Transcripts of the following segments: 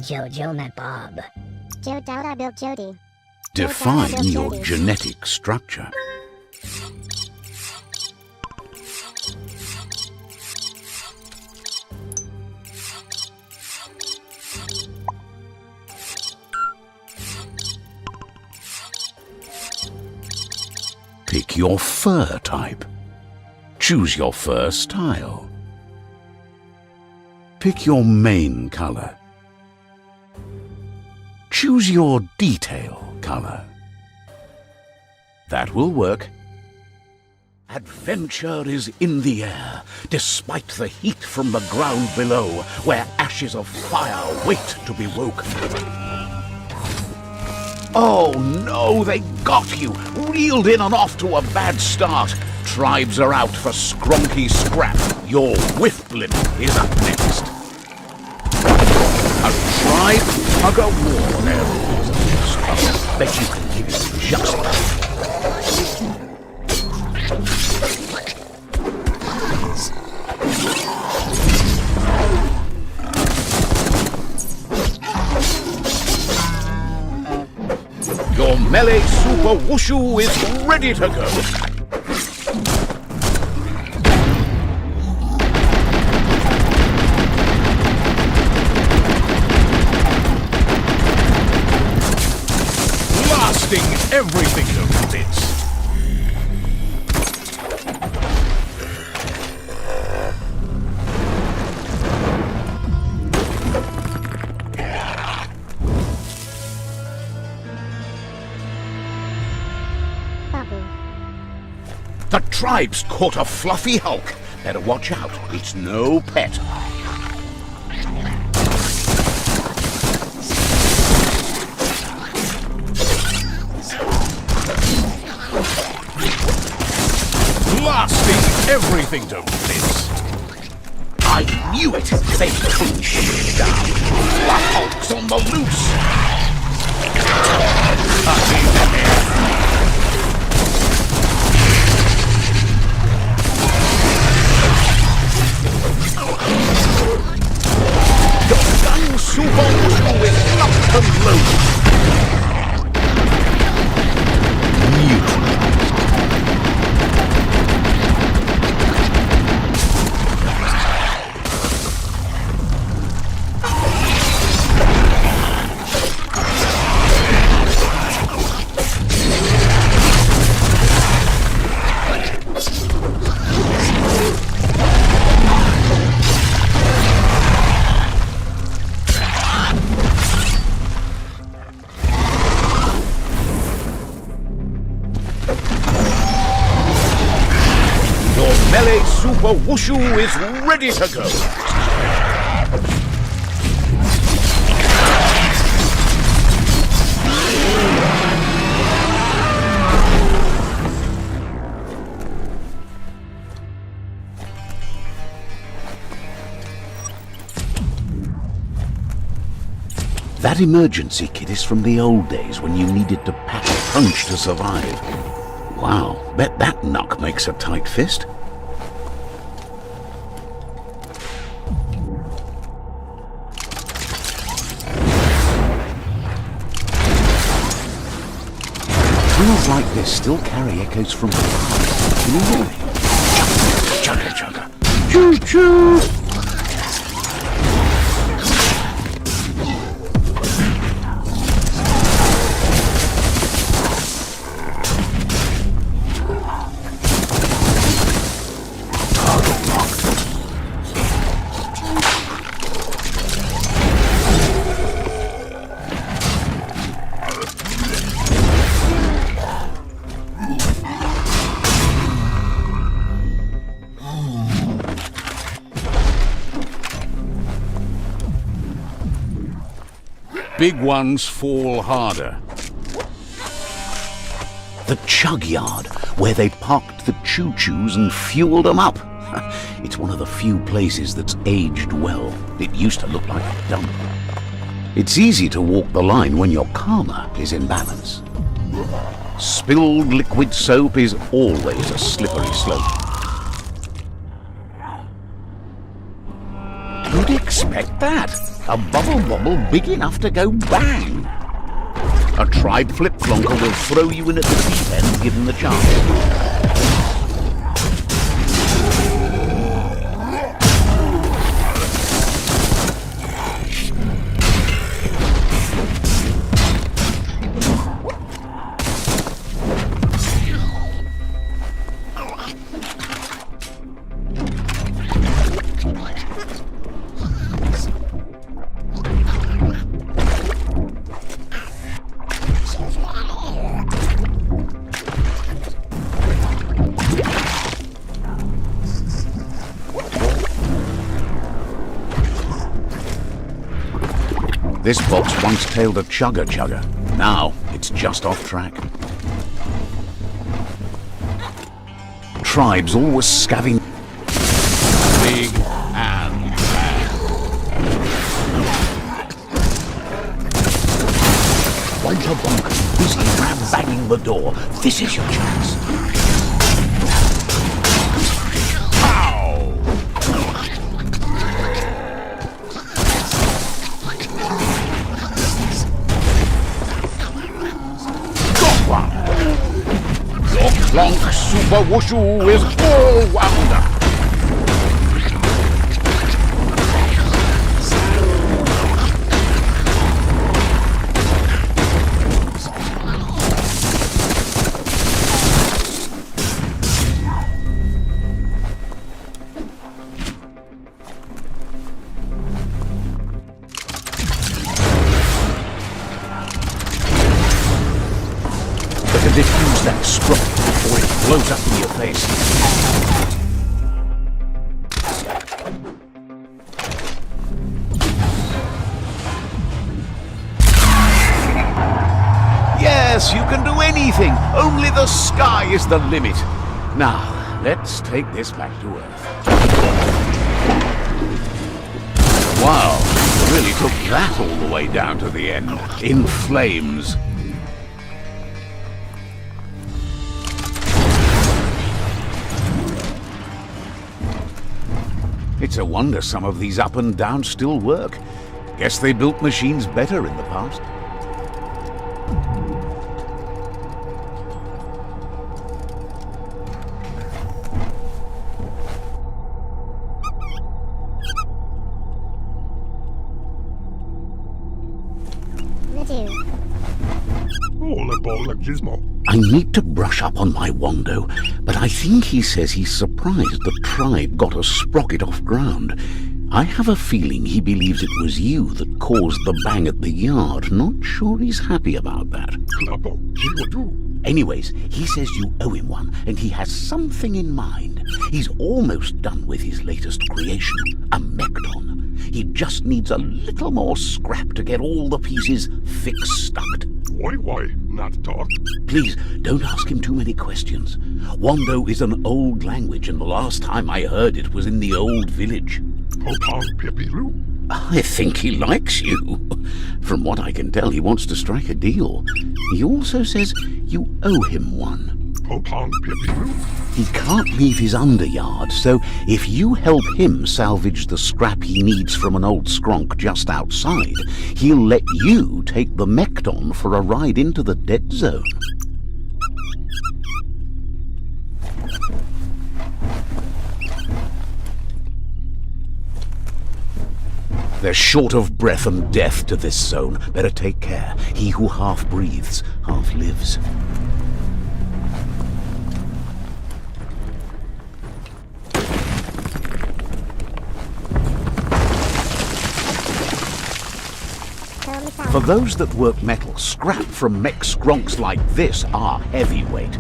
Jojo met Bob. Joe Dowda built Jody. Define your genetic structure. Pick your fur type. Choose your fur style. Pick your main color. Choose your detail color. That will work. Adventure is in the air, despite the heat from the ground below, where ashes of fire wait to be woken. Oh no, they got you! Reeled in and off to a bad start. Tribes are out for Skronky Scrap. Your whiff blimp is up next. A tribe, tug of war, there is. I bet you can give it just that. Your melee super wushu is ready to go. Blasting everything to bits. The tribe's caught a fluffy hulk. Better watch out. It's no pet. Blasting everything to bits. I knew it. They couldn't shoot it down. The hulk's on the loose. Super Wushu is locked and loaded. Melee Super Wushu is ready to go. That emergency kit is from the old days when you needed to pack a punch to survive. Wow, bet that knock makes a tight fist. Tunnels like this still carry echoes from the past. Can you hear me? Chugga, chugga, chugga. Choo-choo! Big ones fall harder. The chug yard, where they parked the choo-choos and fueled them up. It's one of the few places that's aged well. It used to look like a dump. It's easy to walk the line when your karma is in balance. Spilled liquid soap is always a slippery slope. Who'd expect that? A bubble bobble big enough to go bang. A tribe flip-flonker will throw you in at the deep end given the chance. This box once tailed a chugger. Now it's just off track. Tribes always scavenge big and bad. White a bonk, busy ram-banging the door. This is your chance. Long Super Wushu is all wound up. Better diffuse that sprout before it blows up in your face. Yes, you can do anything. Only the sky is the limit. Now, let's take this back to Earth. Wow, you really took that all the way down to the end. In flames. It's a wonder some of these up and downs still work. Guess they built machines better in the past. I need to brush up on my Wando, but I think he says he's surprised the tribe got a sprocket off ground. I have a feeling he believes it was you that caused the bang at the yard. Not sure he's happy about that. Anyways, he says you owe him one, and he has something in mind. He's almost done with his latest creation, a Mekton. He just needs a little more scrap to get all the pieces fixed-stuck. Why not talk? Please, don't ask him too many questions. Wando is an old language, and the last time I heard it was in the old village. I think he likes you. From what I can tell, he wants to strike a deal. He also says you owe him one. He can't leave his underyard, so if you help him salvage the scrap he needs from an old skronk just outside, he'll let you take the Mekton for a ride into the dead zone. They're short of breath and death to this zone. Better take care. He who half breathes, half lives. For those that work metal, scrap from mech skronks like this are heavyweight.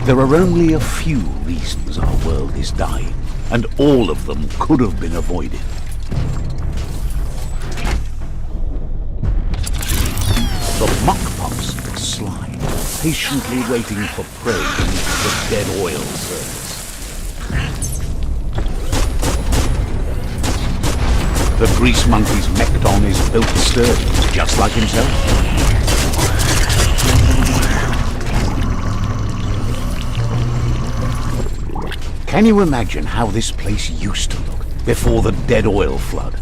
There are only a few reasons our world is dying, and all of them could have been avoided. The muck pups slide, patiently waiting for prey beneath the dead oil surface. The grease monkey's mekton is built sturdy, just like himself. Can you imagine how this place used to look before the dead oil flood?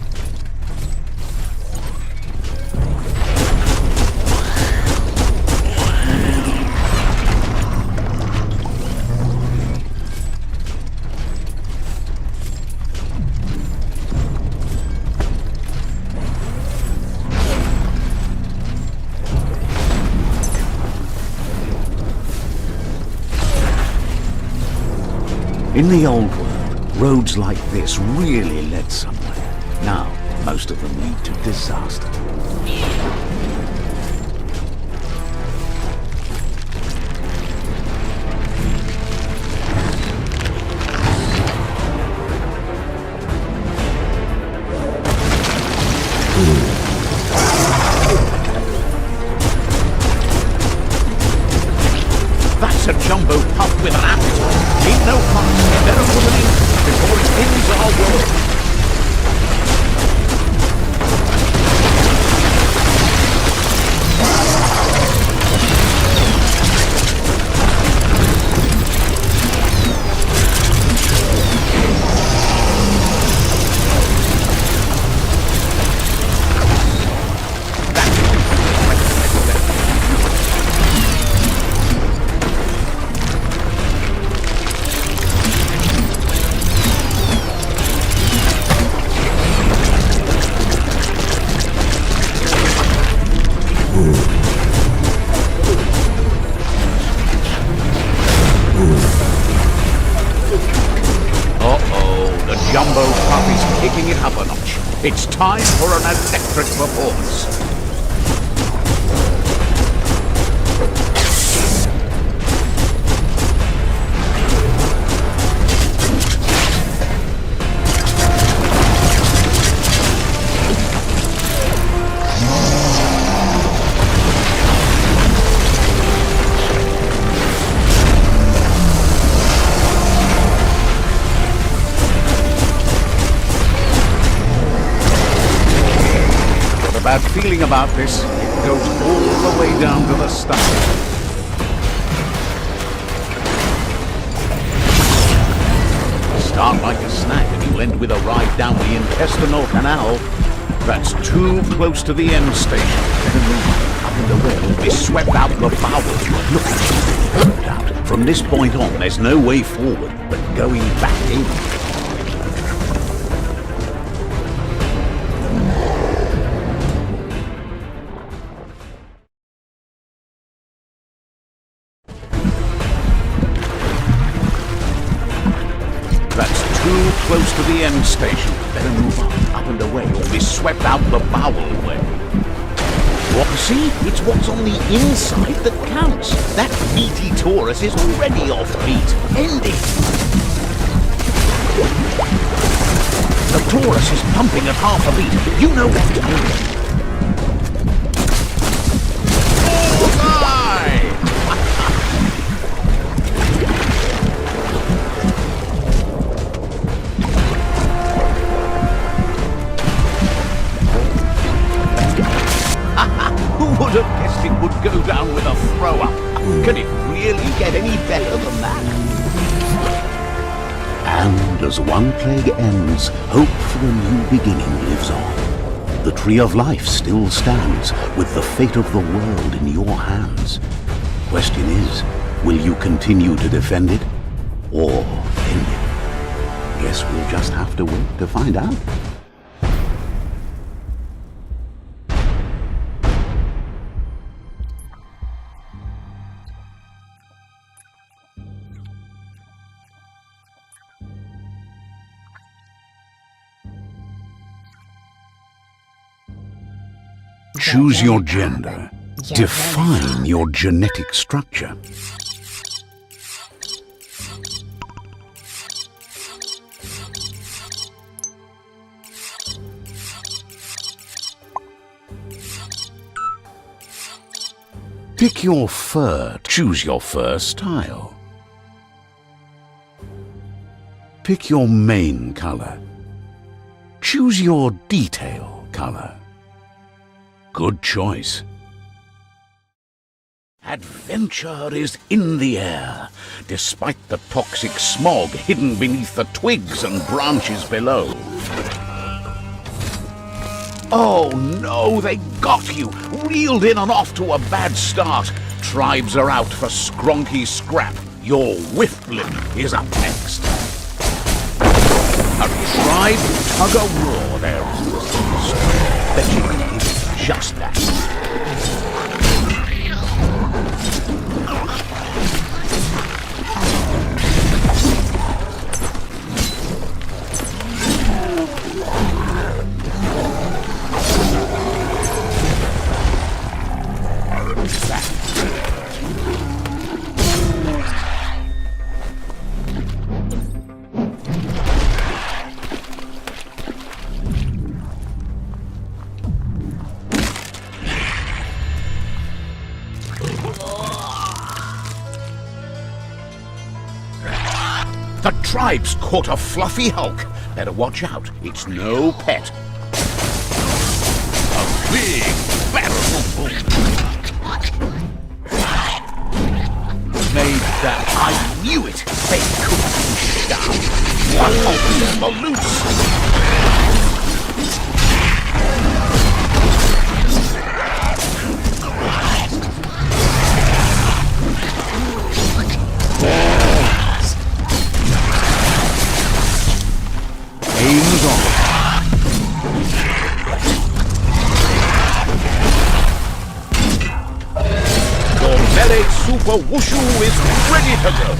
In the old world, roads like this really led somewhere. Now, most of them lead to disaster. That's a jumbo pup with an appetite. Ain't no fun. Better put it in before it ends our world. Jumbo pup is kicking it up a notch. It's time for an electric performance. Bad feeling about this. It goes all the way down to the stomach. Start like a snack and you end with a ride down the intestinal canal. That's too close to the end station. Better move up and away or be swept out the bowels. Look, no doubt. From this point on, there's no way forward but going back in. That's too close to the end station. Better move up and away, or be swept out the bowel way. What? See? It's what's on the inside that counts. That meaty Taurus is already off beat. End it. The Taurus is pumping at half a beat. You know what to do. Would have guessed it would go down with a throw-up. Can it really get any better than that? And as one plague ends, hope for a new beginning lives on. The Tree of Life still stands, with the fate of the world in your hands. Question is, will you continue to defend it, or end it? Guess we'll just have to wait to find out. Choose your gender. Define your genetic structure. Pick your fur. Choose your fur style. Pick your main color. Choose your detail color. Good choice. Adventure is in the air, despite the toxic smog hidden beneath the twigs and branches below. Oh no, they got you! Reeled in and off to a bad start. Tribes are out for Skronky Scrap. Your Whifflim is up next. A tribe tug-of-war there is. Bet you can give it just that. The tribe's caught a fluffy hulk. Better watch out, it's no pet. A big barrel boom. Made that. I knew it. They couldn't push down. One of them loose. Aims on. Your melee super wushu is ready to go.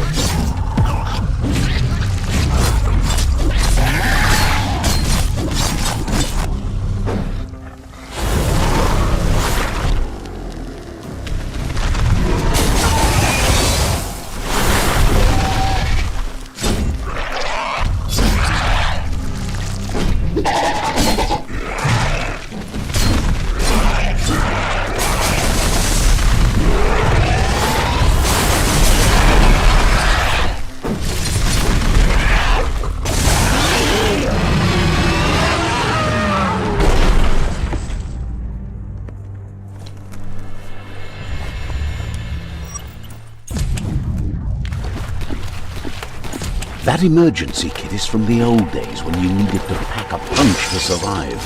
That emergency kit is from the old days when you needed to pack a punch to survive.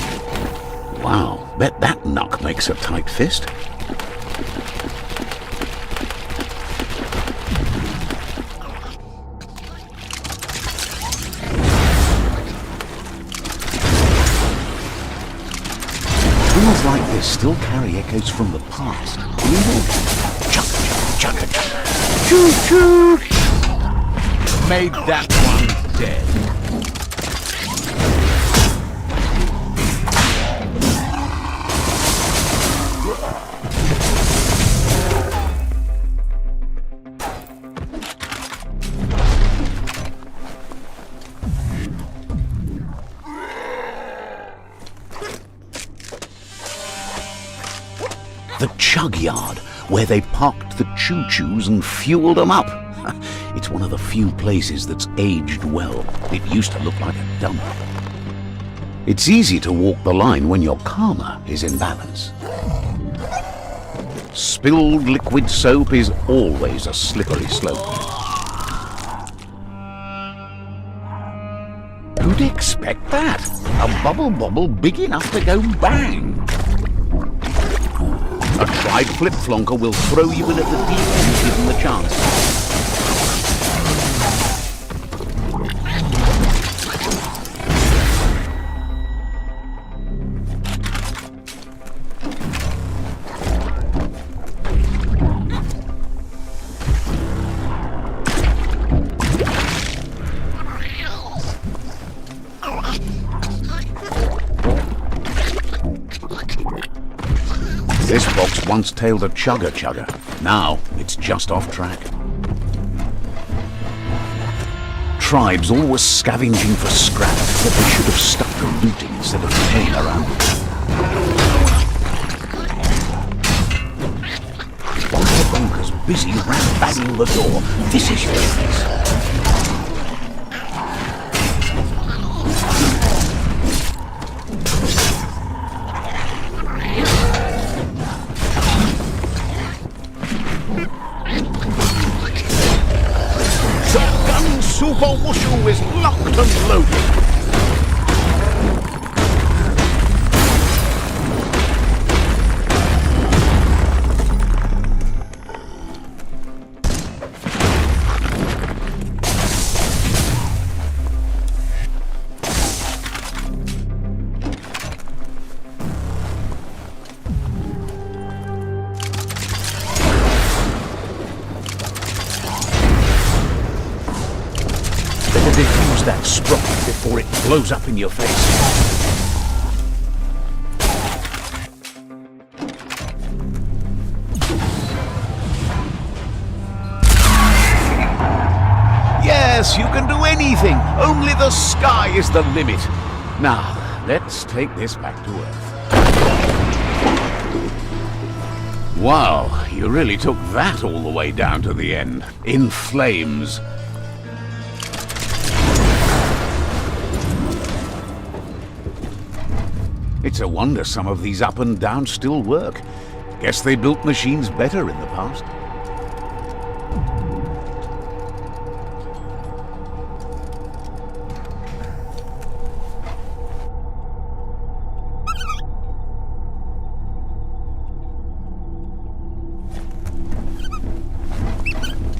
Wow, bet that knock makes a tight fist. Tools like this still carry echoes from the past. Chugga, chugga, chugga. Choo-choo! Made that one dead. The chug yard, where they parked the choo-choos and fueled them up. It's one of the few places that's aged well. It used to look like a dump. It's easy to walk the line when your karma is in balance. Spilled liquid soap is always a slippery slope. Who'd expect that? A bubble bobble big enough to go bang. A tried flip-flonker will throw you in at the deep end given the chance. This box once tailed a chugga. Now it's just off track. Tribes always scavenging for scrap, but they should have stuck to looting instead of playing around. busy rat-banging the door. This is your place. Shotgun Super Wushu is locked and loaded. Defuse that sprocket before it blows up in your face. Yes, you can do anything. Only the sky is the limit. Now, let's take this back to Earth. Wow, you really took that all the way down to the end. In flames. It's a wonder some of these up and downs still work. Guess they built machines better in the past.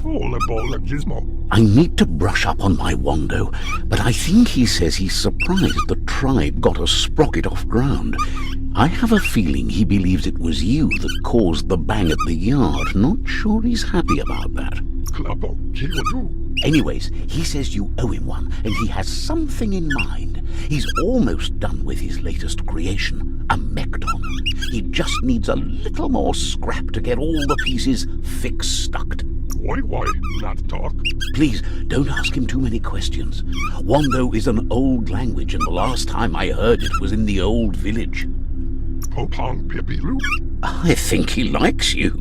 All a ball of gizmo. I need to brush up on my Wando, but I think he says he's surprised the tribe got a sprocket off ground. I have a feeling he believes it was you that caused the bang at the yard. Not sure he's happy about that. Clappo, do. Anyways, he says you owe him one, and he has something in mind. He's almost done with his latest creation, a Mekton. He just needs a little more scrap to get all the pieces fix-stucked. Why not talk? Please, don't ask him too many questions. Wando is an old language, and the last time I heard it was in the old village. Popong Pipilu? I think he likes you.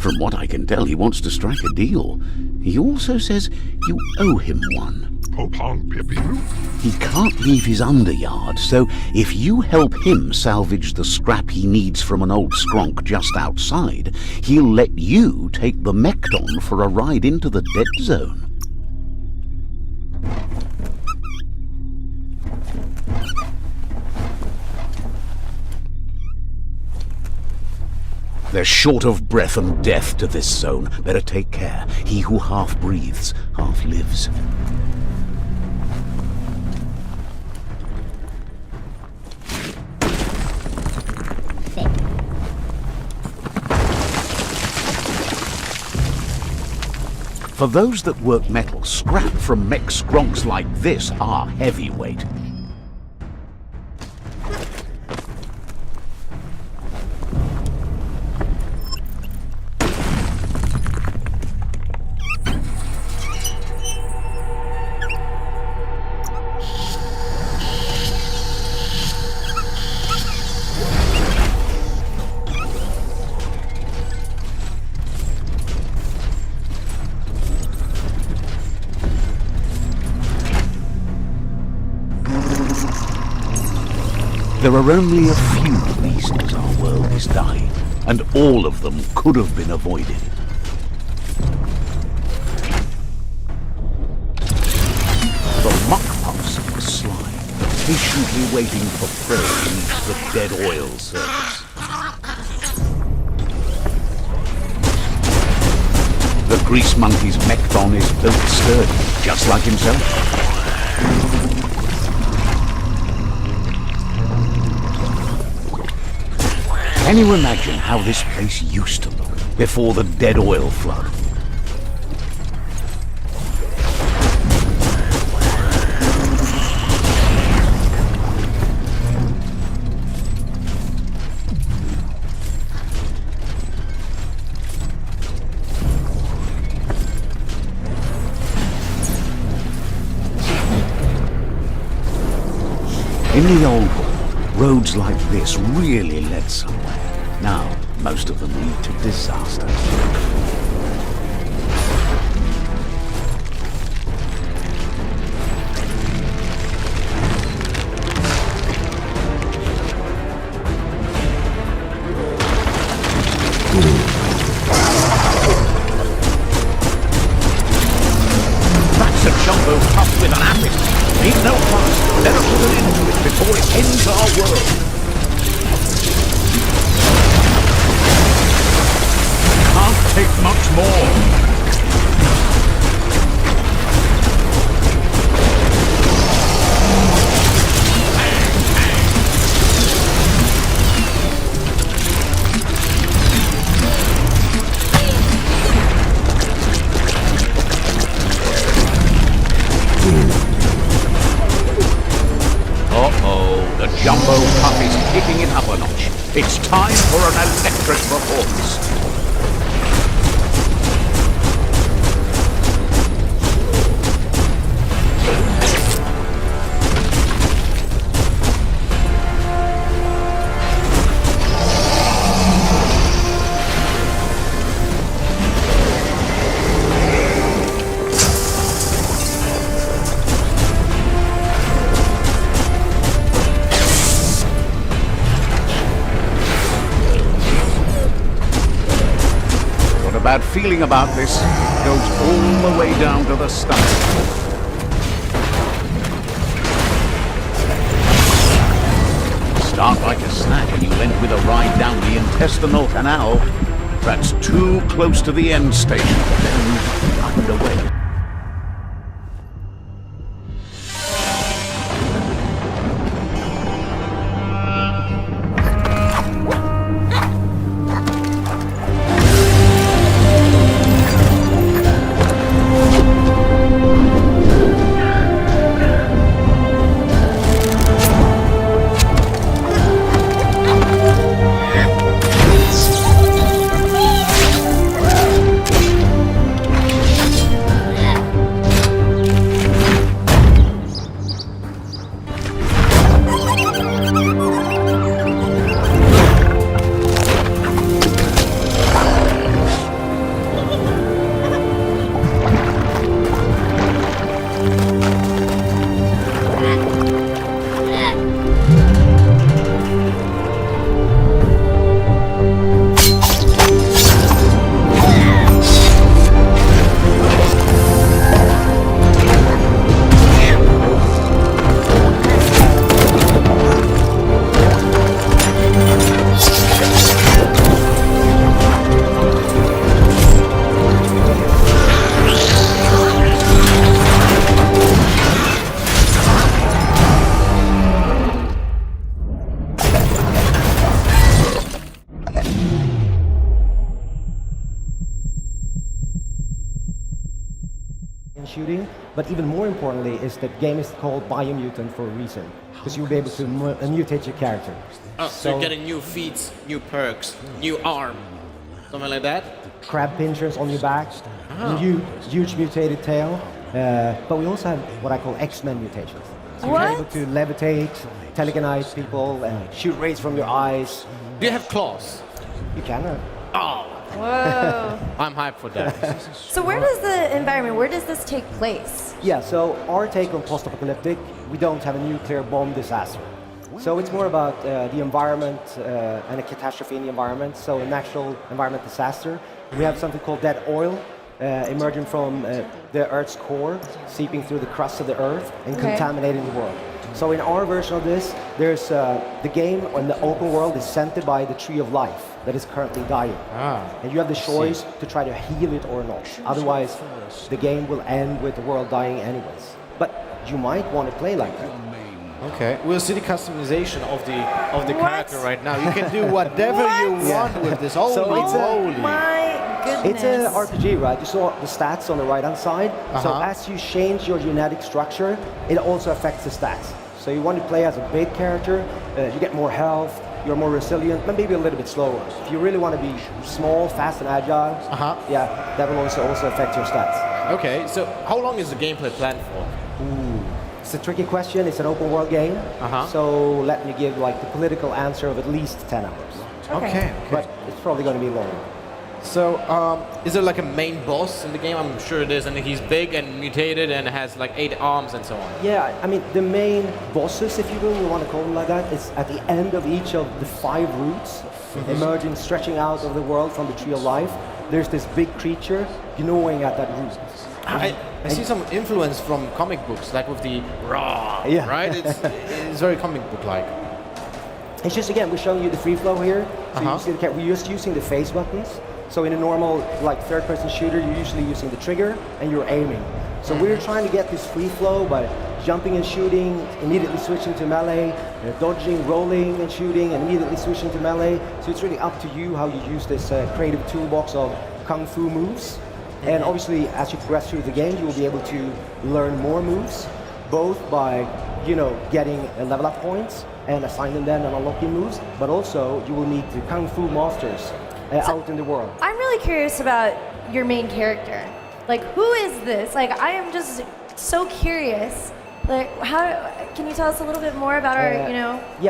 From what I can tell, he wants to strike a deal. He also says you owe him one. Popong Pipilu? He can't leave his underyard, so if you help him salvage the scrap he needs from an old skronk just outside, he'll let you take the Mekton for a ride into the dead zone. They're short of breath and death to this zone. Better take care. He who half breathes, half lives. For those that work metal, scrap from mech skronks like this are heavyweight. There are only a few reasons our world is dying, and all of them could have been avoided. The muck pups in the slime, patiently waiting for prey beneath the dead oil surface. The grease monkey's Mekton is built sturdy, just like himself. Can you imagine how this place used to look before the dead oil flood? In the old world, roads like this really led somewhere. Now, most of them lead to disaster. jumbo puff with an apple. Need no fuss. Better put an end to it before it ends our world. Can't take much more. The jumbo puff is kicking it up a notch. It's time for an electric performance. Bad feeling about this goes all the way down to the stomach. Start like a snack and you'll end with a ride down the intestinal canal. That's too close to the end station. Then underway. Shooting, but even more importantly is that game is called Biomutant for a reason, because you'll be able to mutate your character. Oh, so you're getting new feats, new perks, new arm, something like that? Crab pinchers on your back, huge mutated tail, but we also have what I call X-Men mutations. So you're able to levitate, telekinetic people, shoot rays from your eyes. Do you have claws? You can. Oh! Whoa. I'm hyped for that. So where does the environment, where does this take place? Yeah, so our take on post-apocalyptic, we don't have a nuclear bomb disaster. So it's more about the environment and a catastrophe in the environment, so a natural environment disaster. We have something called dead oil emerging from the Earth's core, seeping through the crust of the Earth and contaminating the world. So in our version of this, there's the game in the open world is centered by the tree of life that is currently dying. And you have the choice to try to heal it or not. Otherwise, the game will end with the world dying anyways. But you might want to play like that. Okay, we'll see the customization of the character right now. You can do whatever you want with this. Holy moly! My goodness. It's an RPG, right? You saw the stats on the right-hand side. So as you change your genetic structure, it also affects the stats. So you want to play as a big character, you get more health, you're more resilient, but maybe a little bit slower. If you really want to be small, fast, and agile, yeah, that will also affect your stats. Okay, so how long is the gameplay planned for? It's a tricky question. It's an open world game. So let me give like the political answer of at least 10 hours. Okay. But it's probably going to be longer. So, is there like a main boss in the game? I'm sure it is, and he's big and mutated and has like 8 arms and so on. Yeah, I mean, the main bosses, if you will, we want to call them like that, is at the end of each of the 5 routes, emerging, stretching out of the world from the Tree of Life. There's this big creature gnawing at that root. I see some influence from comic books, like with the raw, Yeah. right? It's very comic book-like. It's just, again, we're showing you the free flow here. So you see we're just using the face buttons. So in a normal like third-person shooter, you're usually using the trigger and you're aiming. So we're trying to get this free flow by jumping and shooting, immediately switching to melee, dodging, rolling and shooting, and immediately switching to melee. So it's really up to you how you use this creative toolbox of kung fu moves. And obviously, as you progress through the game, you will be able to learn more moves, both by, getting level up points and assign them then and unlocking moves, but also you will meet the kung fu masters out in the world. I'm really curious about your main character. Like, who is this? Like, I am just so curious. Like, how can you tell us a little bit more about our,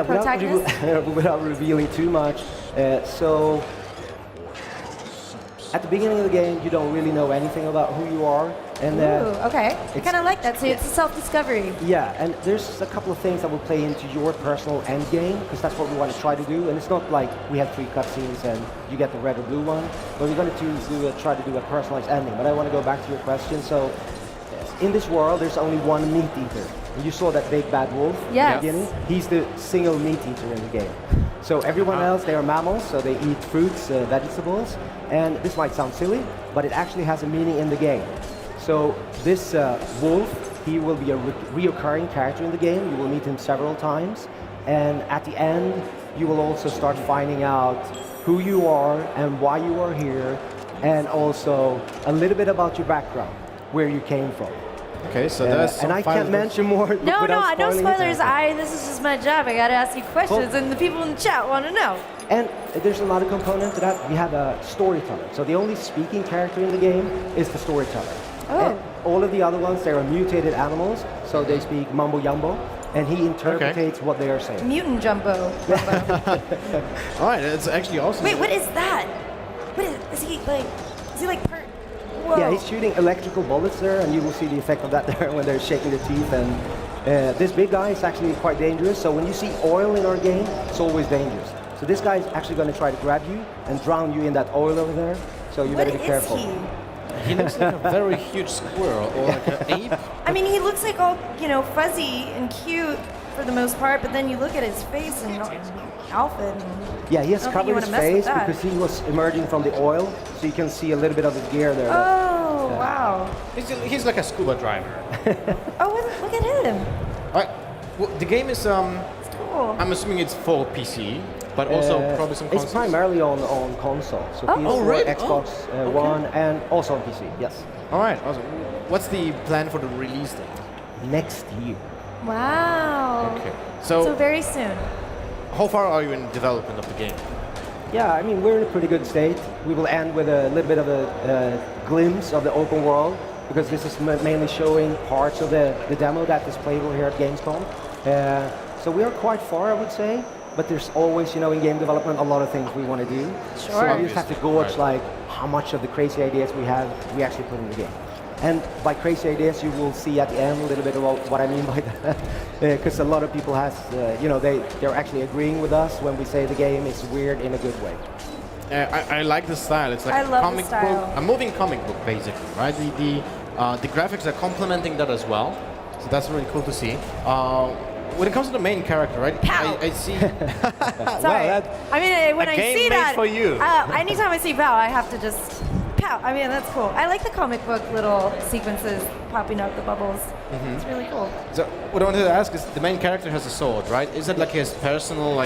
protagonist? Without revealing too much. So, at the beginning of the game, you don't really know anything about who you are. And Ooh, okay. I kind of like that. So it's a self-discovery. Yeah, and there's a couple of things that will play into your personal end game, because that's what we want to try to do. And it's not like we have 3 cutscenes and you get the red or blue one, but we're going to try to do a personalized ending. But I want to go back to your question. So, in this world, there's only one meat eater. And you saw that big bad wolf at the beginning? He's the single meat eater in the game. So everyone else, they are mammals, so they eat fruits, vegetables. And this might sound silly, but it actually has a meaning in the game. So this wolf, he will be a reoccurring character in the game. You will meet him several times. And at the end, you will also start finding out who you are and why you are here, and also a little bit about your background, where you came from. Okay, so that's and I can't mention more. No spoiling spoilers. anything. This is just my job. I gotta ask you questions, and the people in the chat want to know. And there's another component to that. We have a storyteller. So the only speaking character in the game is the storyteller. Oh. And all of the other ones, they are mutated animals, so they speak mumbo jumbo, and he interprets what they are saying. Mutant Jumbo. All right, it's actually awesome. Wait, what is that? What is he like? Is he like part? Whoa. Yeah, he's shooting electrical bullets there, and you will see the effect of that there when they're shaking their teeth. And this big guy is actually quite dangerous. So when you see oil in our game, it's always dangerous. So this guy is actually going to try to grab you and drown you in that oil over there. So you better be careful. What is he? He looks like a very huge squirrel or like an ape. I mean, he looks like all, fuzzy and cute for the most part, but then you look at his face and outfit. And Yeah, he has I don't think covered you his wanna mess with face that. because he was emerging from the oil, so you can see a little bit of his gear there. Oh, wow. He's like a scuba diver. Oh, look at him. All right, well, the game is It's cool. I'm assuming it's for PC, but also probably some consoles. It's primarily on console, so PS4, Oh, really? Xbox One, and also on PC, yes. All right, awesome. What's the plan for the release date? Next year. Wow. Okay, So so very soon. how far are you in development of the game? Yeah, I mean, we're in a pretty good state. We will end with a little bit of a glimpse of the open world, because this is mainly showing parts of the demo that is playable here at Gamescom. So we are quite far, I would say, but there's always, in game development, a lot of things we want to do. Sure. So we just have to gauge, like, how much of the crazy ideas we have, we actually put in the game. And by crazy ideas, you will see at the end a little bit about what I mean by that. Because a lot of people they're actually agreeing with us when we say the game is weird in a good way. I like the style. It's like I a love the comic style. book, a moving comic book, basically, right? The graphics are complementing that as well, so that's really cool to see. When it comes to the main character, right? Pow. I see. Sorry. I mean, when a I game see made that, for you. Anytime I see pow, I have to just pow. I mean, that's cool. I like the comic book little sequences popping out the bubbles. It's really cool. So what I wanted to ask is, the main character has a sword, right? Is it like his personal,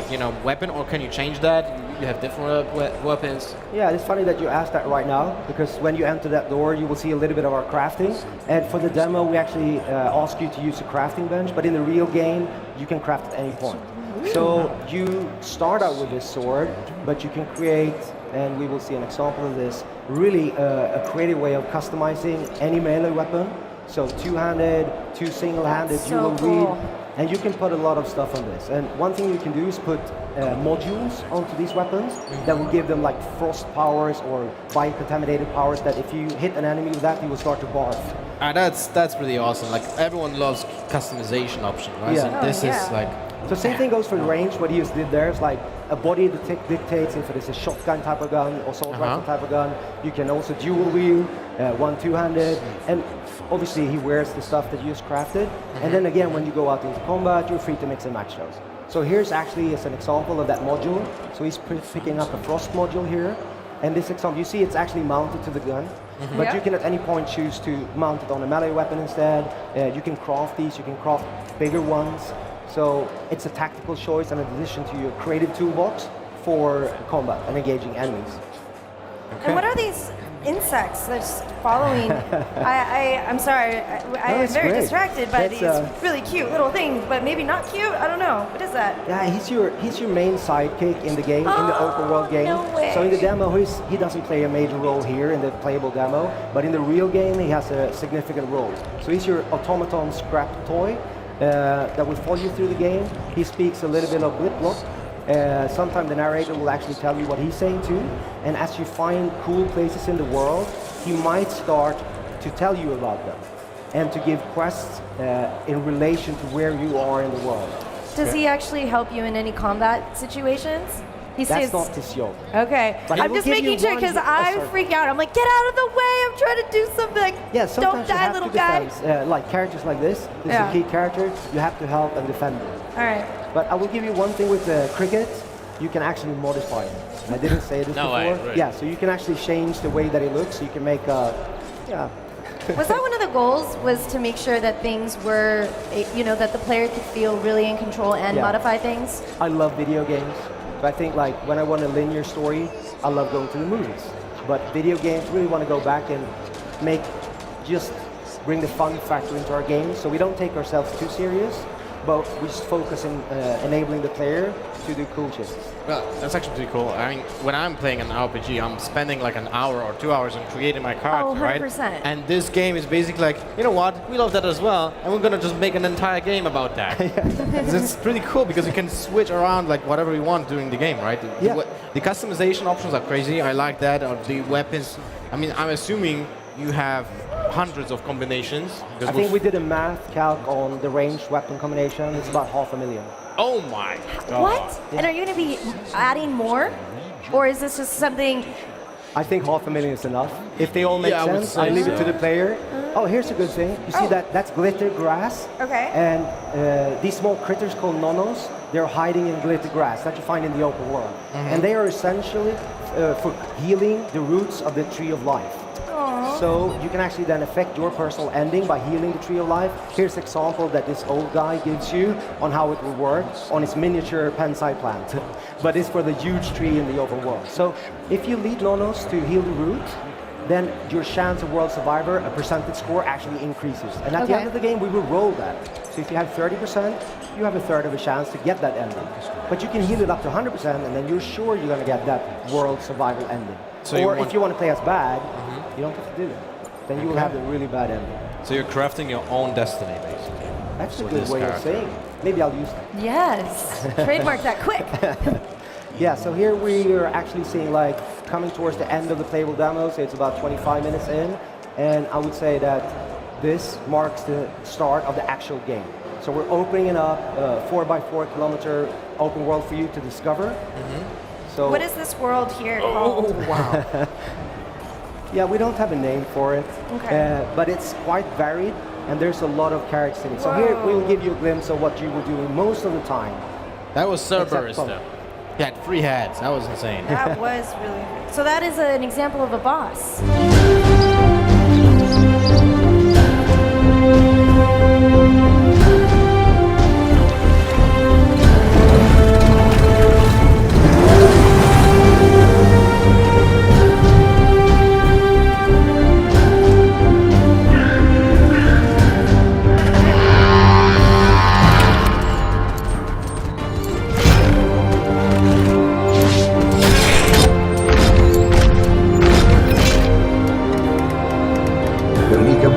weapon, or can you change that? You have different weapons. Yeah, it's funny that you asked that right now, because when you enter that door, you will see a little bit of our crafting. And for the demo, we actually ask you to use a crafting bench, but in the real game, you can craft at any point. So you start out with this sword, but you can create, and we will see an example of this, really a creative way of customizing any melee weapon. So two-handed, two single-handed, So you will cool. read. And you can put a lot of stuff on this. And one thing you can do is put modules onto these weapons that will give them like frost powers or biocontaminated powers that if you hit an enemy with that, he will start to barf. That's really awesome. Like, everyone loves customization option, right? Yeah. So this Oh, yeah. is like. So same thing goes for the range. What he just did there is like a body dictates if it is a shotgun type of gun or assault rifle type of gun. You can also dual wield, one two-handed, and obviously he wears the stuff that you just crafted. And then again, when you go out into combat, you're free to mix and match those. So here's actually as an example of that module. So he's picking up a frost module here. And this example, you see it's actually mounted to the gun, but you can at any point choose to mount it on a melee weapon instead. You can craft these, you can craft bigger ones. So it's a tactical choice in addition to your creative toolbox for combat and engaging enemies. And what are these insects that's following? I'm sorry, I'm very great. distracted by That's, these really cute little things, but maybe not cute. I don't know. What is that? Yeah, he's your main sidekick in the game, in the open world game. No way. So in the demo, he doesn't play a major role here in the playable demo, but in the real game, he has a significant role. So he's your automaton scrap toy that will follow you through the game. He speaks a little bit of blip-blop. Sometimes the narrator will actually tell you what he's saying too. And as you find cool places in the world, he might start to tell you about them and to give quests in relation to where you are in the world. Does he actually help you in any combat situations? He That's says, not his job. Okay, But I I'm will just give making you sure one- because oh, I sorry. freak out. I'm like, get out of the way! I'm trying to do something. Like, Yeah, don't sometimes you die, have little to guy. defend, like characters like this. This is Yeah. a key character. You have to help and defend them. All right. But I will give you one thing with the cricket. You can actually modify it. I didn't say this No before. way, really? Yeah, so you can actually change the way that it looks. You can make yeah. Was that one of the goals? Was to make sure that things were, that the player could feel really in control and Yeah. modify things? I love video games. But I think like when I want a linear story, I love going to the movies. But video games really want to go back and bring the fun factor into our games. So we don't take ourselves too serious, but we just focus on enabling the player to do cool shit. Well, that's actually pretty cool. I mean, when I'm playing an RPG, I'm spending like an hour or 2 hours on creating my character, right? 100%. And this game is basically like, you know what? We love that as well, and we're gonna just make an entire game about that. It's pretty cool because you can switch around like whatever you want during the game, right? Yeah. The customization options are crazy. I like that. Or the weapons. I mean, I'm assuming you have hundreds of combinations. I think we did a math calc on the ranged weapon combination. It's about 500,000. Oh my god. What? And are you going to be adding more? Or is this just something? I think 500,000 is enough. If they all make Yeah, I would sense, say I leave it so. to the player. Oh, here's a good thing. You see that's glitter grass. Okay. And these small critters called nonos, they're hiding in glitter grass that you find in the open world. And they are essentially for healing the roots of the tree of life. So you can actually then affect your personal ending by healing the Tree of Life. Here's an example that this old guy gives you on how it will work on his miniature pensai plant. But it's for the huge tree in the open world. So if you lead Nonos to heal the root, then your chance of world survivor, a percentage score, actually increases. And at the end of the game, we will roll that. So if you have 30%, you have a third of a chance to get that ending. But you can heal it up to 100%, and then you're sure you're going to get that world survival ending. So or if you want to play as bad, you don't have to do that. Then you will have the really bad ending. So you're crafting your own destiny, basically. That's a with good this way of character. saying it. Maybe I'll use that. Yes. Trademark that quick. Yeah, so here we are actually seeing like coming towards the end of the playable demo, so it's about 25 minutes in, and I would say that this marks the start of the actual game. So we're opening it up, 4x4 kilometer open world for you to discover. So What is this world here called? wow. Yeah, we don't have a name for it, Okay. but it's quite varied, and there's a lot of characters in it. So here we'll give you a glimpse of what you will do most of the time. That was Cerberus Except though. He had 3 heads. That was insane. That was really. So that is an example of a boss.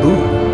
Boom.